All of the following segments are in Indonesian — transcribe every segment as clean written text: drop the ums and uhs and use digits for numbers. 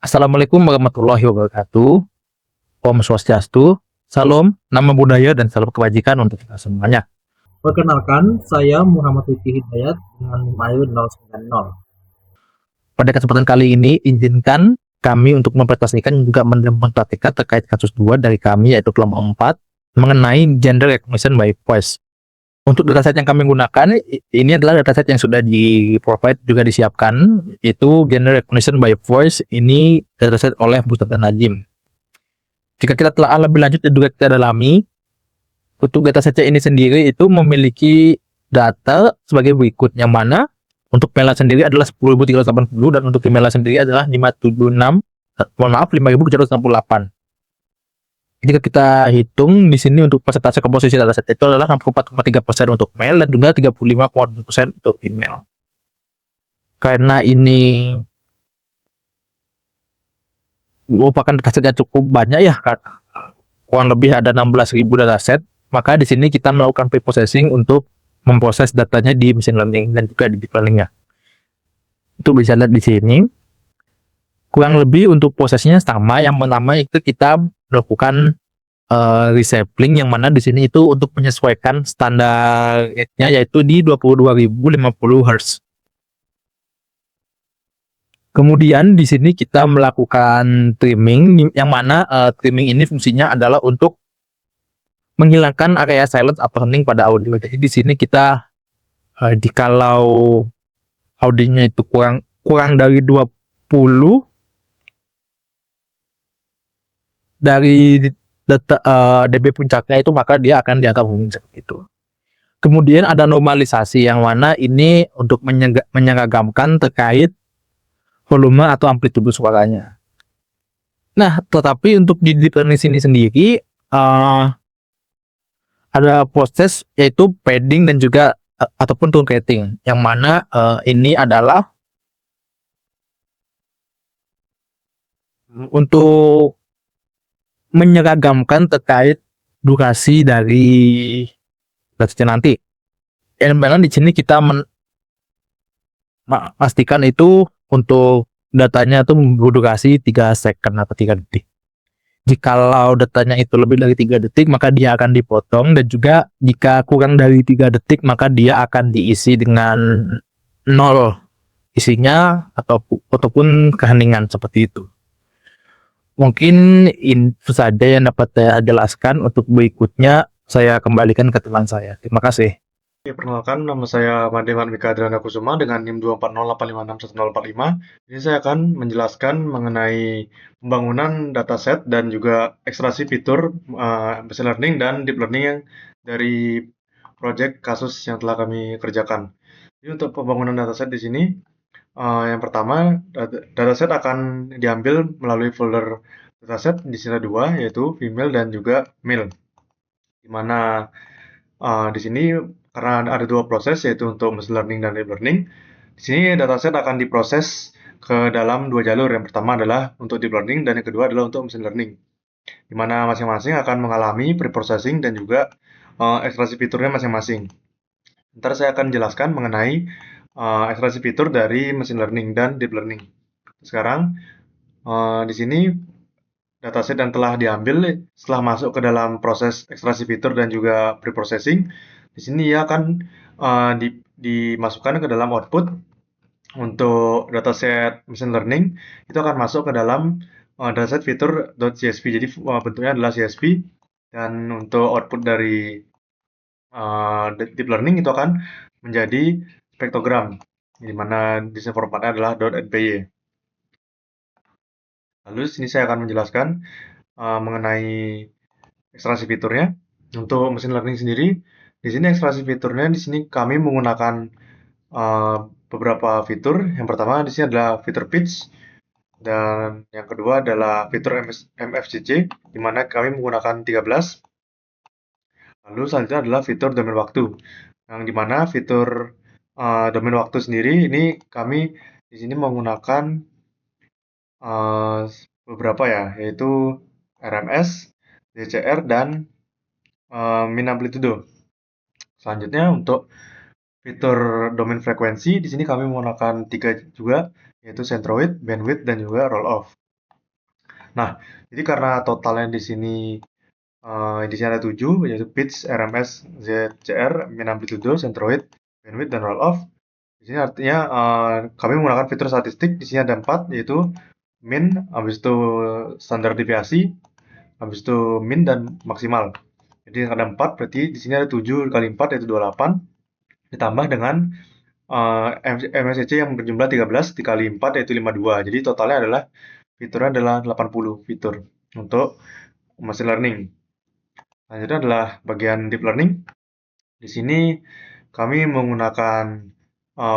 Assalamualaikum warahmatullahi wabarakatuh. Om Swastiastu, Salam, nama budaya dan salam kebajikan untuk kita semuanya. Perkenalkan, saya Muhammad Lutfi Hidayat dengan NIM AYU 090. Pada kesempatan kali ini, izinkan kami untuk mempresentasikan juga mendemonstrasikan terkait kasus 2 dari kami, yaitu kelompok 4, mengenai gender recognition by voice. Untuk dataset yang kami gunakan, ini adalah dataset yang sudah di-provide juga disiapkan, yaitu gender recognition by voice. Ini dataset oleh Bu Tata Najim. Jika kita telah lebih lanjut dan juga kita dalami, untuk dataset ini sendiri itu memiliki data sebagai berikut, yang mana untuk Mela sendiri adalah 10.380 dan untuk Mela sendiri adalah 5.768. Jika kita hitung di sini untuk persentase komposisi dataset itu adalah 64,3% untuk male dan juga 35,2% untuk female. Karena ini merupakan dataset yang cukup banyak ya, kurang lebih ada 16.000 dataset, maka di sini kita melakukan preprocessing untuk memproses datanya di machine learning dan juga di deep learning-nya. Itu bisa lihat di sini. Kurang lebih untuk prosesnya sama. Yang pertama itu kita melakukan resampling, yang mana di sini itu untuk menyesuaikan standarnya yaitu di 22.050 Hz. Kemudian di sini kita melakukan trimming, yang mana trimming ini fungsinya adalah untuk menghilangkan area silence atau hening pada audio. Jadi di sini kita jikalau audionya itu kurang dari 20 dari data dB puncaknya itu, maka dia akan dianggap hening seperti itu. Kemudian ada normalisasi, yang mana ini untuk menyeragamkan terkait volume atau amplitude suaranya. Nah, tetapi untuk di deep learning sini sendiri ada proses yaitu padding dan juga ataupun truncating, yang mana ini adalah untuk menyeragamkan terkait durasi dari dataset nanti. Yang mana di sini kita pastikan itu untuk datanya itu berdurasi 3 second atau 3 detik. Jikalau datanya itu lebih dari 3 detik, maka dia akan dipotong, dan juga jika kurang dari 3 detik, maka dia akan diisi dengan 0 isinya ataupun keheningan seperti itu. Mungkin itu saja yang dapat saya jelaskan. Untuk berikutnya saya kembalikan ke teman saya. Terima kasih. Oke, perkenalkan, nama saya Madevan Mika Adriana Kusuma dengan NIM 240856105. Ini saya akan menjelaskan mengenai pembangunan dataset dan juga ekstraksi fitur machine learning dan deep learning yang dari proyek kasus yang telah kami kerjakan. Jadi untuk pembangunan dataset di sini, yang pertama, dataset akan diambil melalui folder dataset di sini ada 2, yaitu female dan juga male. Di mana di sini karena ada 2 proses, yaitu untuk machine learning dan deep learning. Di sini dataset akan diproses ke dalam 2 jalur. Yang pertama adalah untuk deep learning dan yang kedua adalah untuk machine learning. Di mana masing-masing akan mengalami preprocessing dan juga ekstraksi fiturnya masing-masing. Ntar saya akan jelaskan mengenai ekstraksi fitur dari machine learning dan deep learning. Sekarang di sini dataset yang telah diambil setelah masuk ke dalam proses ekstraksi fitur dan juga preprocessing, di sini ia akan dimasukkan ke dalam output. Untuk dataset machine learning itu akan masuk ke dalam dataset fitur.csv. Jadi bentuknya adalah CSV, dan untuk output dari deep learning itu akan menjadi spektrogram, di mana desain formatnya adalah .npy. Lalu sini saya akan menjelaskan mengenai ekstraksi fiturnya. Untuk machine learning sendiri, di sini ekstraksi fiturnya di sini kami menggunakan beberapa fitur. Yang pertama di sini adalah fitur pitch, dan yang kedua adalah fitur MFCC, di mana kami menggunakan 13. Lalu selanjutnya adalah fitur domain waktu, yang dimana fitur domain waktu sendiri ini kami di sini menggunakan beberapa ya, yaitu RMS, DCR, dan min amplitude. Selanjutnya untuk fitur domain frekuensi di sini kami menggunakan 3 juga, yaitu centroid, bandwidth, dan juga roll off. Nah, jadi karena totalnya di sini ada 7, yaitu pitch, RMS, ZCR, min amplitude, centroid, bandwidth, dan roll off. Di sini artinya kami menggunakan fitur statistik. Di sini ada 4, yaitu min, habis itu standar deviasi, habis itu min dan maksimal. Jadi ada 4, berarti di sini ada 7 kali 4 yaitu 28, ditambah dengan MSEC yang berjumlah 13 dikali 4 yaitu 52. Jadi totalnya adalah fiturnya adalah 80 fitur untuk machine learning. Selanjutnya adalah bagian deep learning. Di sini kami menggunakan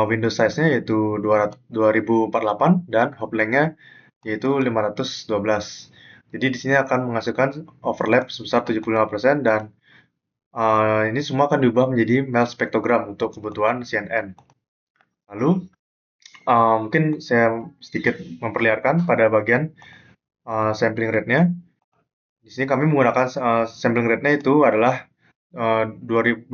Windows size-nya yaitu 2048 dan hop length-nya yaitu 512. Jadi di sini akan menghasilkan overlap sebesar 75% dan ini semua akan diubah menjadi MEL spektrogram untuk kebutuhan CNN. Lalu mungkin saya sedikit memperlihatkan pada bagian sampling rate-nya. Di sini kami menggunakan sampling rate-nya itu adalah 22.050.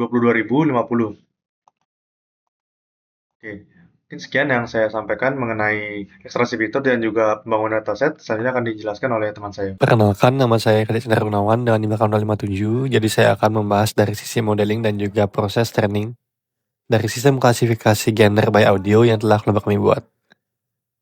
Oke, mungkin sekian yang saya sampaikan mengenai ekstraksi fitur dan juga pembangunan dataset. Selanjutnya akan dijelaskan oleh teman saya. Perkenalkan, nama saya Kadek Sindar Gunawan dengan NIM 057. Jadi saya akan membahas dari sisi modeling dan juga proses training dari sistem klasifikasi genre by audio yang telah kelompok kami buat.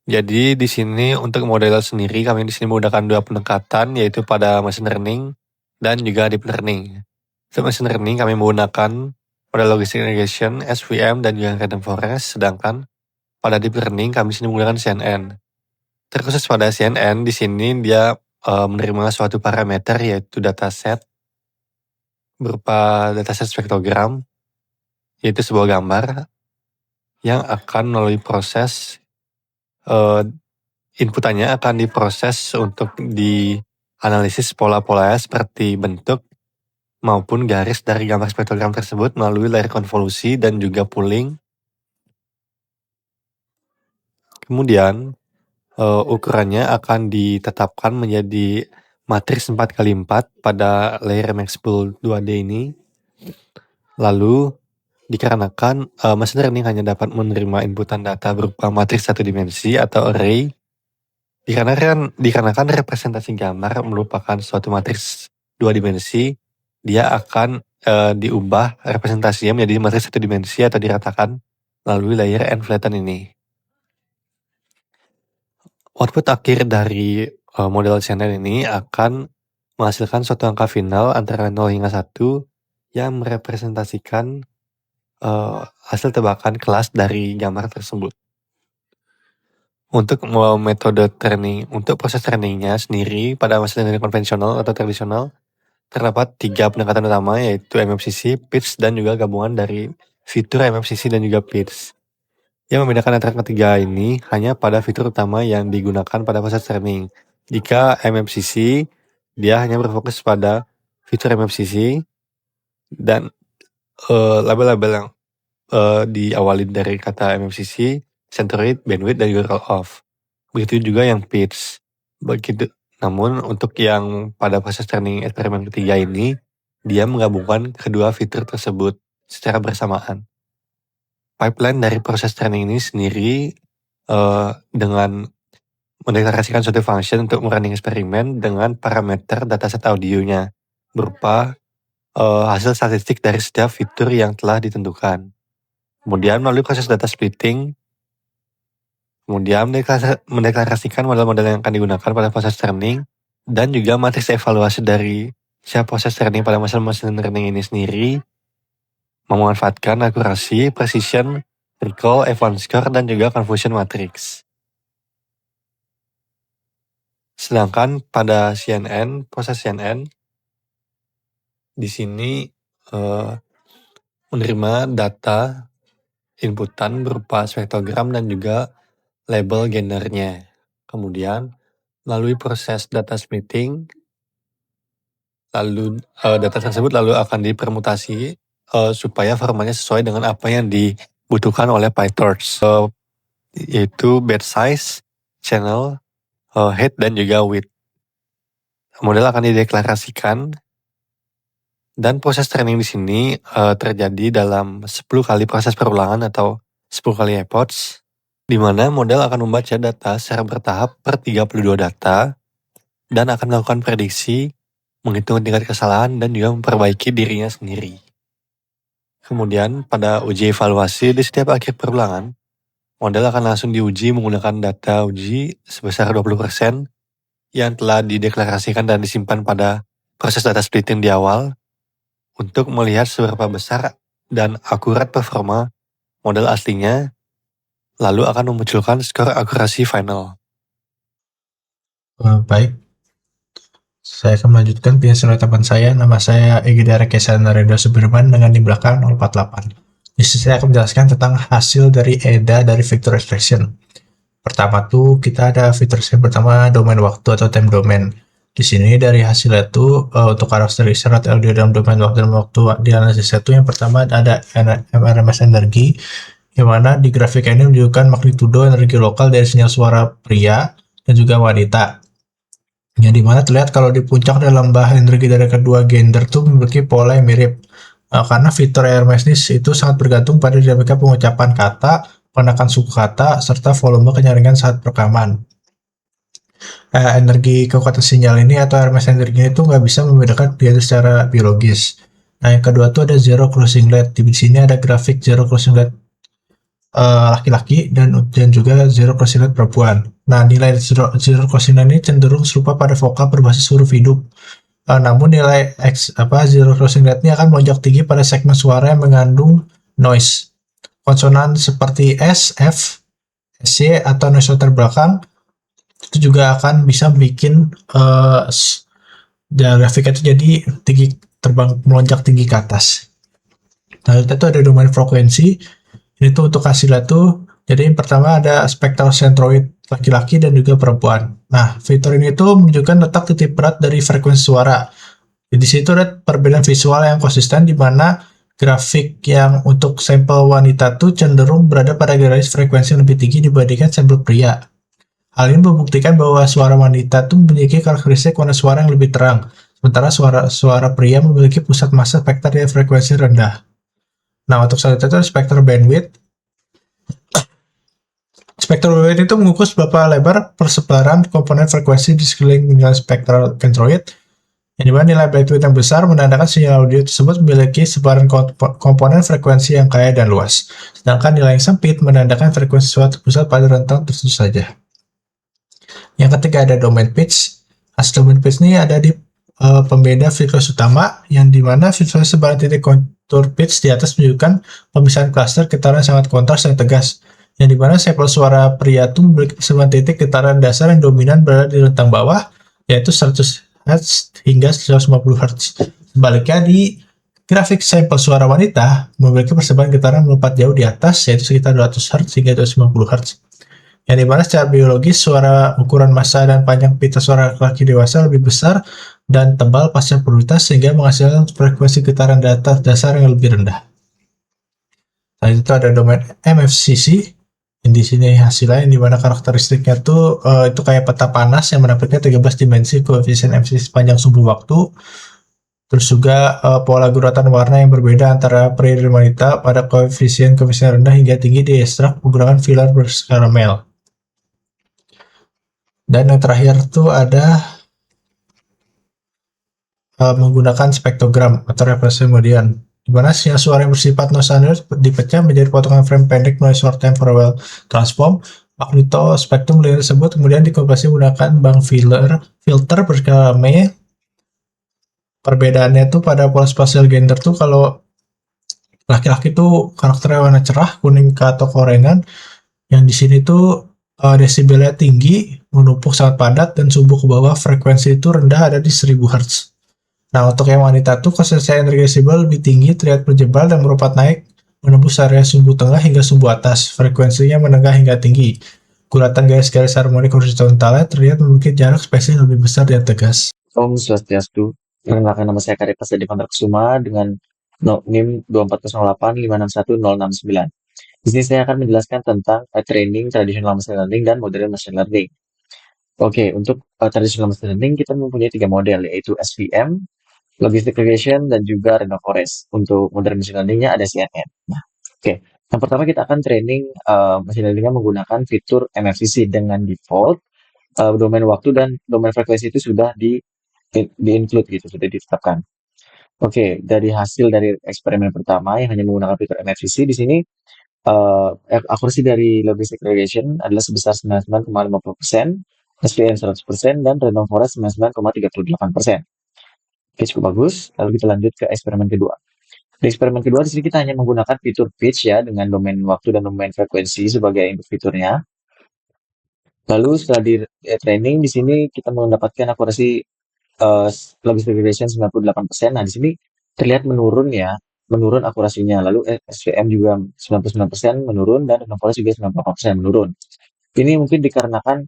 Jadi di sini untuk model sendiri kami di sini menggunakan 2 pendekatan, yaitu pada machine learning dan juga deep learning. Untuk machine learning kami menggunakan model logistic regression, SVM, dan juga random forest, sedangkan pada deep learning kami di sini menggunakan CNN. Terkhusus pada CNN di sini dia menerima suatu parameter yaitu dataset berupa dataset spektrogram, yaitu sebuah gambar yang akan melalui proses inputannya akan diproses untuk dianalisis pola-polanya seperti bentuk maupun garis dari gambar spektrogram tersebut melalui layer konvolusi dan juga pooling. Kemudian ukurannya akan ditetapkan menjadi matriks 4x4 pada layer Maxpool 2D ini. Lalu dikarenakan machine learning hanya dapat menerima inputan data berupa matriks satu dimensi atau array, dikarenakan representasi gambar merupakan suatu matriks 2 dimensi, dia akan diubah representasinya menjadi matriks 1 dimensi atau diratakan melalui layer n-flatten ini. Output akhir dari model CNN ini akan menghasilkan suatu angka final antara 0 hingga 1 yang merepresentasikan hasil tebakan kelas dari gambar tersebut. Untuk metode training, untuk proses trainingnya sendiri pada machine learning konvensional atau tradisional terdapat 3 pendekatan utama, yaitu MFCC, pitch, dan juga gabungan dari fitur MFCC dan juga pitch. Yang membedakan antara ketiga ini hanya pada fitur utama yang digunakan pada proses training. Jika MFCC, dia hanya berfokus pada fitur MFCC dan label-label yang diawali dari kata MFCC, centroid, bandwidth, dan juga roll off. Begitu juga yang pitch. Namun untuk yang pada proses training eksperimen ketiga ini, dia menggabungkan kedua fitur tersebut secara bersamaan. Pipeline dari proses training ini sendiri dengan mendeklarasikan suatu function untuk running eksperimen dengan parameter dataset audionya berupa hasil statistik dari setiap fitur yang telah ditentukan. Kemudian melalui proses data splitting, kemudian mendeklarasikan model-model yang akan digunakan pada proses training dan juga matriks evaluasi dari setiap proses training pada machine learning ini sendiri, memanfaatkan akurasi, precision, recall, F1 score, dan juga confusion matrix. Sedangkan pada CNN, proses CNN di sini menerima data inputan berupa spektrogram dan juga label gendernya. Kemudian melalui proses data splitting, lalu data tersebut lalu akan dipermutasi supaya formatnya sesuai dengan apa yang dibutuhkan oleh PyTorch, yaitu batch size, channel, height, dan juga width. Model akan dideklarasikan dan proses training di sini terjadi dalam 10 kali proses perulangan atau 10 kali epochs, di mana model akan membaca data secara bertahap per 32 data dan akan melakukan prediksi, menghitung tingkat kesalahan, dan juga memperbaiki dirinya sendiri. Kemudian pada uji evaluasi di setiap akhir perulangan, model akan langsung diuji menggunakan data uji sebesar 20% yang telah dideklarasikan dan disimpan pada proses data splitting di awal untuk melihat seberapa besar dan akurat performa model aslinya, lalu akan memunculkan skor akurasi final. Baik, saya akan melanjutkan penjelasan teman saya. Nama saya Egida Rekesa Narendra Subirman dengan di belakang 048. Di sini saya akan menjelaskan tentang hasil dari EDA dari vector extraction. Pertama tuh kita ada fitur yang pertama domain waktu atau time domain. Di sini dari hasilnya tuh untuk karakteristik syarat LDO dalam domain waktu dan waktu di analisis itu yang pertama ada RMS energi, yang mana di grafik ini menunjukkan magnitudo energi lokal dari sinyal suara pria dan juga wanita. Yang dimana terlihat kalau di puncak dan lembah energi dari kedua gender tuh memiliki pola yang mirip. Karena fitur RMS ini itu sangat bergantung pada dinamika pengucapan kata, penekan suku kata, serta volume kenyaringan saat perekaman. Energi kekuatan sinyal ini atau RMS energi itu nggak bisa membedakan dia secara biologis. Nah, yang kedua tuh ada zero crossing rate. Di sini ada grafik zero crossing rate laki-laki dan juga zero crossing rate perempuan. Nah, nilai zero crossing rate ini cenderung serupa pada vokal berbasis huruf hidup. Namun nilai zero crossing rate ini akan melonjak tinggi pada segmen suara yang mengandung noise. Konsonan seperti S, F, SC atau noise latar belakang itu juga akan bisa bikin grafiknya itu jadi tinggi, terbang melonjak tinggi ke atas. Nah, itu ada domain frekuensi. Ini tuh untuk hasilnya tuh, jadi yang pertama ada spectral centroid laki-laki dan juga perempuan. Nah, fitur ini tuh menunjukkan letak titik berat dari frekuensi suara. Di situ ada perbedaan visual yang konsisten di mana grafik yang untuk sampel wanita tuh cenderung berada pada garis frekuensi yang lebih tinggi dibandingkan sampel pria. Hal ini membuktikan bahwa suara wanita tuh memiliki karakteristik warna suara yang lebih terang, sementara suara pria memiliki pusat massa spektrum yang frekuensi rendah. Nah, untuk selanjutnya itu spektrum bandwidth. Spektrum bandwidth itu mengukur seberapa lebar persebaran komponen frekuensi di sekeliling nilai spektral centroid, yang dimana nilai bandwidth yang besar menandakan sinyal audio tersebut memiliki sebaran komponen frekuensi yang kaya dan luas, sedangkan nilai yang sempit menandakan frekuensi suatu pusat pada rentang tertentu saja. Yang ketiga ada domain pitch. Hasil domain pitch ini ada di pembeda frekuensi utama, yang dimana frekuensi sebaran titik kontur pitch di atas menunjukkan pemisahan klaster getaran sangat kontras dan tegas, yang dimana sampel suara pria itu memiliki persebaran titik getaran dasar yang dominan berada di rentang bawah, yaitu 100 Hz hingga 150 Hz. Sebaliknya di grafik sampel suara wanita memiliki persebaran getaran melompat jauh di atas, yaitu sekitar 200 Hz hingga 250 Hz. Yang dimana secara biologis suara ukuran massa dan panjang pita suara laki-laki dewasa lebih besar dan tebal pasca pubertas sehingga menghasilkan frekuensi getaran dasar yang lebih rendah. Selanjutnya itu ada domain MFCC. Di sini hasilnya yang dimana karakteristiknya tuh itu kayak peta panas yang menampilkan 13 dimensi koefisien MFCC sepanjang sumbu waktu. Terus juga pola guratan warna yang berbeda antara pria dan wanita pada koefisien rendah hingga tinggi diekstrak menggunakan filler berskaramel. Dan yang terakhir tuh ada menggunakan spektrogram atau representasi kemudian, di mana sinyal suara yang bersifat non-standard dipecah menjadi potongan frame pendek noise short time Fourier transform. Magnito spektrum layer tersebut kemudian dikonversi menggunakan bank filter berskala M. Perbedaannya tuh pada pola spasial gender tuh kalau laki-laki tuh karakternya warna cerah kuning atau keorangan, yang di sini tuh desibelnya tinggi, menumpuk sangat padat, dan sumbu ke bawah frekuensi itu rendah ada di 1000 Hz. Nah, untuk yang wanita tuh konsentrasi energi desibel lebih tinggi, terlihat berjebal dan merompat naik menembus area sumbu tengah hingga sumbu atas, frekuensinya menengah hingga tinggi. Guratan garis-garis harmonik horizontalnya terlihat memiliki jarak spesial lebih besar dan tegas. Om Swastiastu. Perkenalkan, nama saya Karipas Dadi Kusuma dengan NIM 24085611069. Di sini saya akan menjelaskan tentang training traditional machine learning dan modern machine learning. Oke, untuk traditional machine learning kita mempunyai 3 model, yaitu SVM, logistic regression, dan juga random forest. Untuk modern machine learningnya ada CNN. Nah, oke. Yang pertama kita akan training machine learningnya menggunakan fitur MFCC dengan default. domain waktu dan domain frekuensi itu sudah di-include gitu, sudah ditetapkan. Oke, dari hasil dari eksperimen pertama yang hanya menggunakan fitur MFCC di sini akurasi dari logistic regression adalah sebesar 99,50%, SVM 100%, dan random forest 99,38%. Oke, cukup bagus. Lalu kita lanjut ke eksperimen kedua. Di eksperimen kedua di sini kita hanya menggunakan fitur pitch ya dengan domain waktu dan domain frekuensi sebagai input fiturnya. Lalu setelah di training di sini kita mendapatkan akurasi logistic regression 98%. Nah, di sini terlihat menurun ya, menurun akurasinya. Lalu SVM juga 99% menurun dan random forest juga 98% menurun. Ini mungkin dikarenakan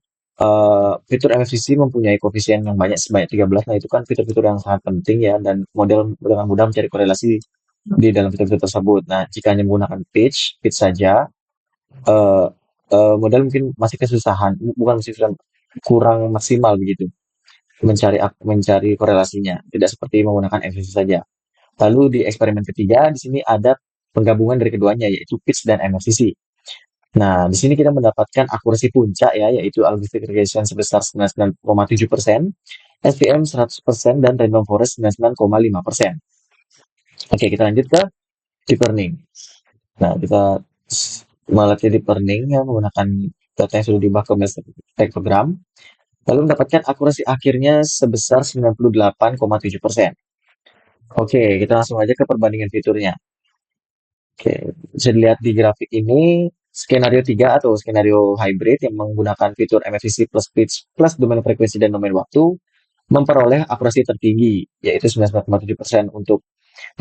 fitur MFCC mempunyai koefisien yang banyak sebanyak 13. Nah, itu kan fitur-fitur yang sangat penting ya dan model dengan mudah mencari korelasi di dalam fitur-fitur tersebut. Nah, jika hanya menggunakan pitch saja, eh, model mungkin masih kesusahan, bukan masih kesusahan, kurang maksimal begitu mencari korelasinya, tidak seperti menggunakan MFCC saja. Lalu di eksperimen ketiga di sini ada penggabungan dari keduanya yaitu pitch dan MFCC. Nah, di sini kita mendapatkan akurasi puncak ya, yaitu logistic regression sebesar 99,7%, SVM 100%, dan random forest 99,5%. Oke, kita lanjut ke deep learning. Nah, kita melatih deep learning yang menggunakan data yang sudah diubah ke spektrogram, lalu mendapatkan akurasi akhirnya sebesar 98,7%. Oke, kita langsung aja ke perbandingan fiturnya. Oke, bisa dilihat di grafik ini, skenario 3 atau skenario hybrid yang menggunakan fitur MFCC plus pitch plus domain frekuensi dan domain waktu memperoleh akurasi tertinggi, yaitu 99,7% untuk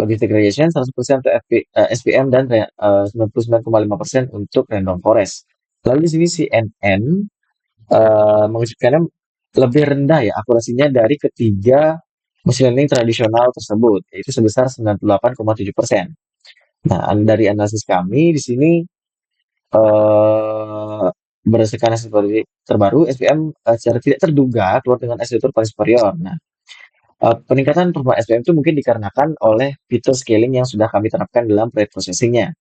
logistic regression, 100% untuk SVM, dan 99,5% untuk random forest. Lalu di sini CNN mewujudkannya lebih rendah ya akurasinya dari ketiga machine learning tradisional tersebut, yaitu sebesar 98,7%. Nah, dari analisis kami di sini berdasarkan hasil terbaru, SVM secara tidak terduga keluar dengan estimator paling superior. Nah, peningkatan performa SVM itu mungkin dikarenakan oleh fitur scaling yang sudah kami terapkan dalam pre-processingnya.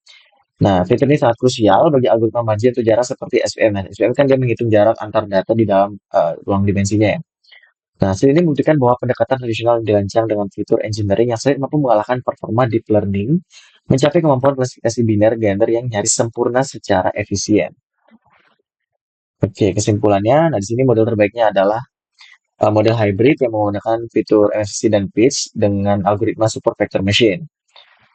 Nah, fitur ini sangat krusial bagi algoritma margin atau jarak seperti SVM. Nah, SVM kan dia menghitung jarak antar data di dalam ruang dimensinya ya. Nah, hasil ini membuktikan bahwa pendekatan tradisional dirancang dengan fitur engineering yang sulit mampu mengalahkan performa deep learning, mencapai kemampuan klasifikasi biner gender yang nyaris sempurna secara efisien. Oke, kesimpulannya, nah di sini model terbaiknya adalah model hybrid yang menggunakan fitur MFCC dan pitch dengan algoritma super vector machine.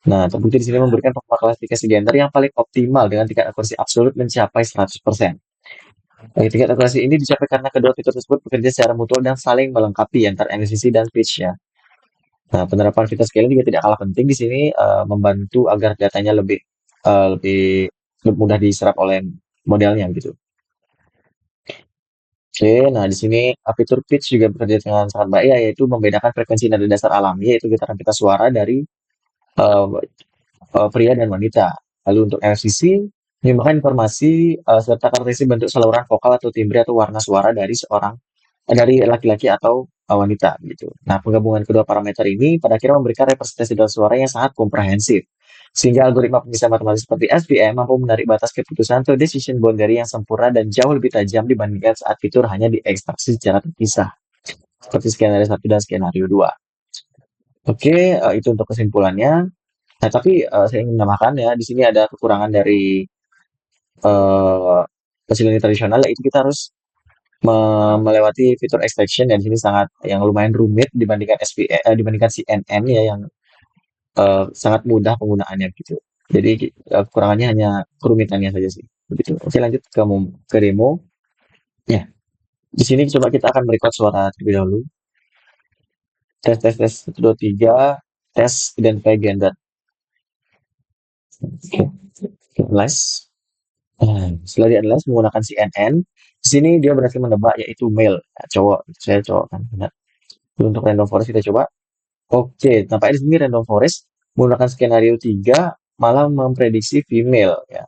Nah, terbukti di sini memberikan performa klasifikasi gender yang paling optimal dengan tingkat akurasi absolut mencapai 100%. Tingkat akurasi ini dicapai karena kedua fitur tersebut bekerja secara mutual dan saling melengkapi antara MFCC dan pitch ya. Nah, penerapan fitur scaling juga tidak kalah penting di sini, membantu agar datanya lebih mudah diserap oleh modelnya gitu. Oke, nah di sini fitur pitch juga bekerja dengan sangat baik ya, yaitu membedakan frekuensi nada dasar alami yaitu getaran pita suara dari pria dan wanita. Lalu untuk MFCC menyimpulkan informasi serta karakteristik bentuk saluran vokal atau timbre atau warna suara dari laki-laki atau wanita gitu. Nah, penggabungan kedua parameter ini pada akhirnya memberikan representasi data suara yang sangat komprehensif. Sehingga algoritma pemisah matematis seperti SVM mampu menarik batas keputusan atau decision boundary yang sempurna dan jauh lebih tajam dibandingkan saat fitur hanya diekstraksi secara terpisah. Seperti skenario 1 dan skenario 2. Oke, itu untuk kesimpulannya. Nah, tapi saya ingin menambahkan ya, di sini ada kekurangan dari machine learning tradisional, yaitu kita harus melewati fitur extraction dan di sini sangat yang lumayan rumit dibandingkan dibandingkan CNN ya yang sangat mudah penggunaannya gitu. Jadi kekurangannya hanya kerumitannya saja sih. Begitu. Oke, lanjut ke demo. Ya. Di sini coba kita akan merecord suara terlebih dahulu. Tes 1 2 3 tes identify gender. Analyze. Setelah di-analyze menggunakan CNN, di sini dia berhasil menebak yaitu male, ya, cowok. Saya cowok kan, benar. Untuk random forest kita coba. Oke, nampaknya di sini random forest menggunakan skenario 3 malah memprediksi female ya.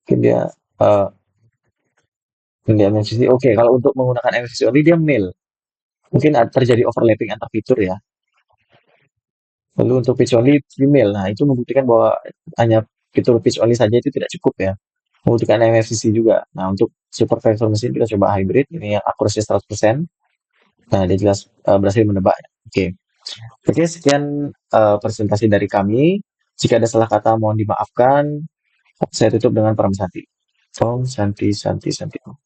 Mungkin dia MFCC. Oke, kalau untuk menggunakan MFCC only dia male. Mungkin terjadi overlapping antar fitur ya. Lalu untuk pitch only female. Nah, itu membuktikan bahwa hanya fitur pitch only saja itu tidak cukup ya. Membutuhkan MFCC juga. Nah, untuk super vector mesin kita coba hybrid, ini yang akurasi 100%. Nah, dia jelas berhasil menebak. Oke. Oke, sekian presentasi dari kami. Jika ada salah kata mohon dimaafkan. Saya tutup dengan Param Santi. Om Santi Santi Santi Om.